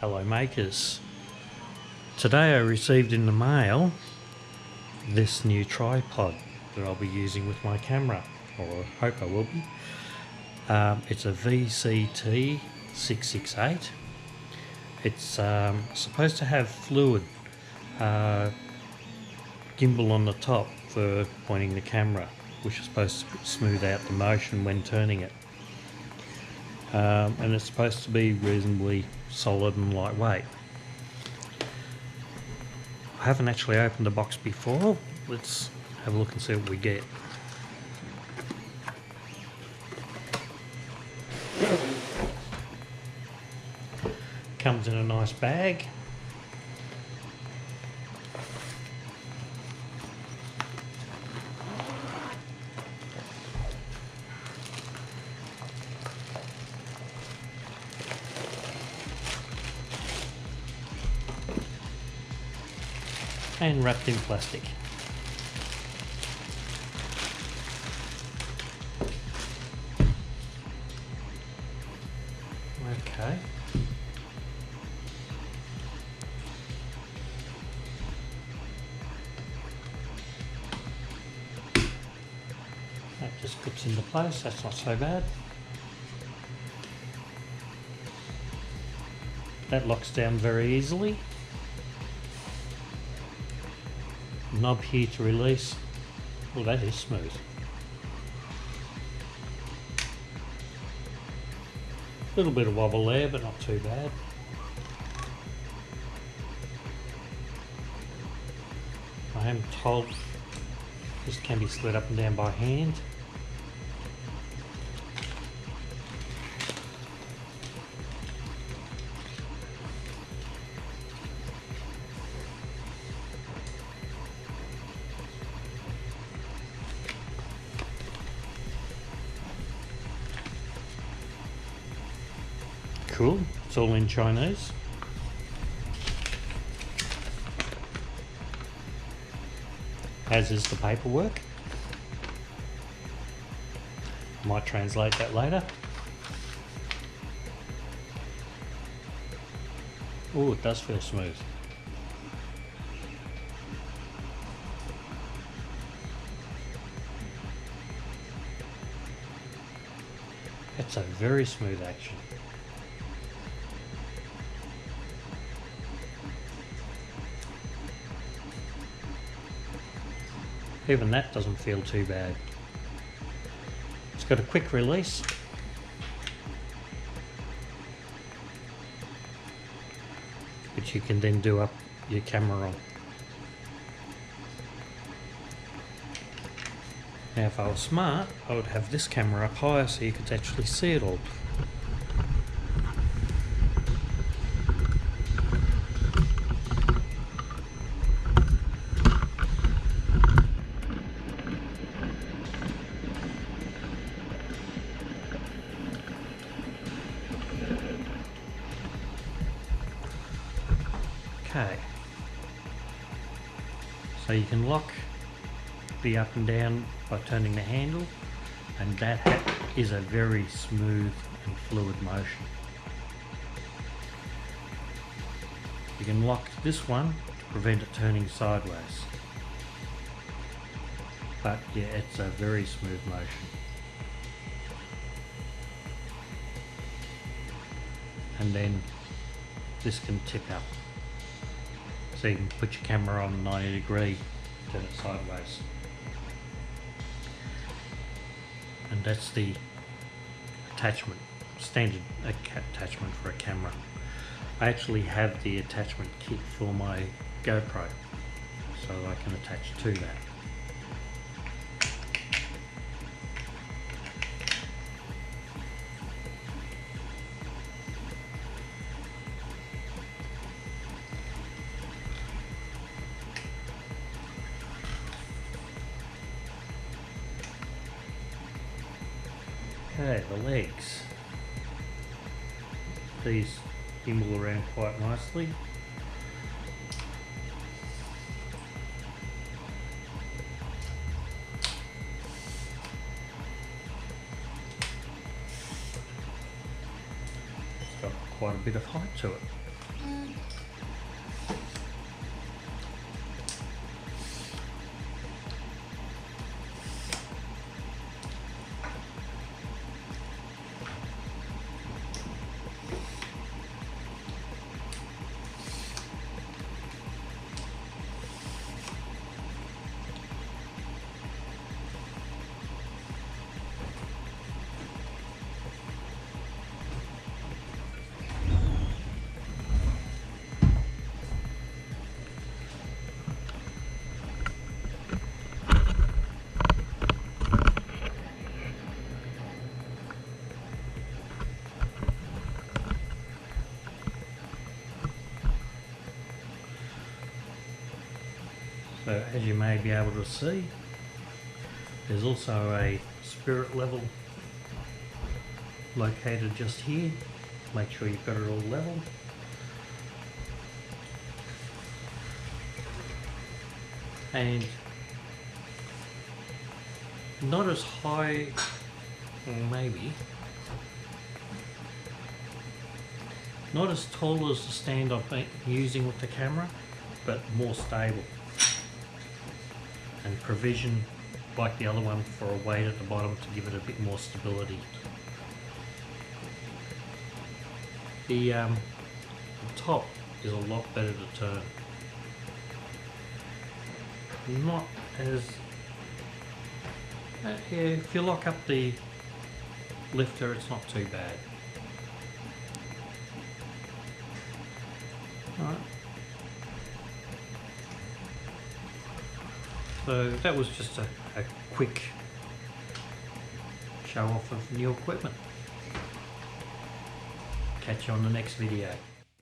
Hello makers. Today I received in the mail this new tripod that I'll be using with my camera, or hope I will be. It's a VCT668. It's supposed to have fluid gimbal on the top for pointing the camera, which is supposed to smooth out the motion when turning it. And it's supposed to be reasonably solid and lightweight. I haven't actually opened the box before. Let's have a look and see what we get. Comes in a nice bag. And wrapped in plastic. Okay. That just clips into place, that's not so bad. That locks down very easily. Knob here to release. Well, that is smooth. A little bit of wobble there, but not too bad. I am told this can be slid up and down by hand. Cool, it's all in Chinese. As is the paperwork. Might translate that later. Oh, it does feel smooth. It's a very smooth action. Even that doesn't feel too bad. It's got a quick release. Which you can then do up your camera on. Now if I was smart, I would have this camera up higher so you could actually see it all. Okay, so you can lock the up and down by turning the handle, and that is a very smooth and fluid motion. You can lock this one to prevent it turning sideways, but yeah, it's a very smooth motion. And then this can tip up. So you can put your camera on 90 degree, turn it sideways. And that's the attachment, standard attachment for a camera. I actually have the attachment kit for my GoPro, so I can attach to that. Okay, the legs. These gimbal around quite nicely. It's got quite a bit of height to it. So as you may be able to see, there's also a spirit level located just here. Make sure you've got it all level. And not as high, or maybe not as tall as the stand I've been using with the camera, but more stable, and provision like the other one for a weight at the bottom to give it a bit more stability. The top is a lot better to turn. Not as yeah, if you lock up the lifter, it's not too bad. Alright. So that was just a quick show off of new equipment. Catch you on the next video.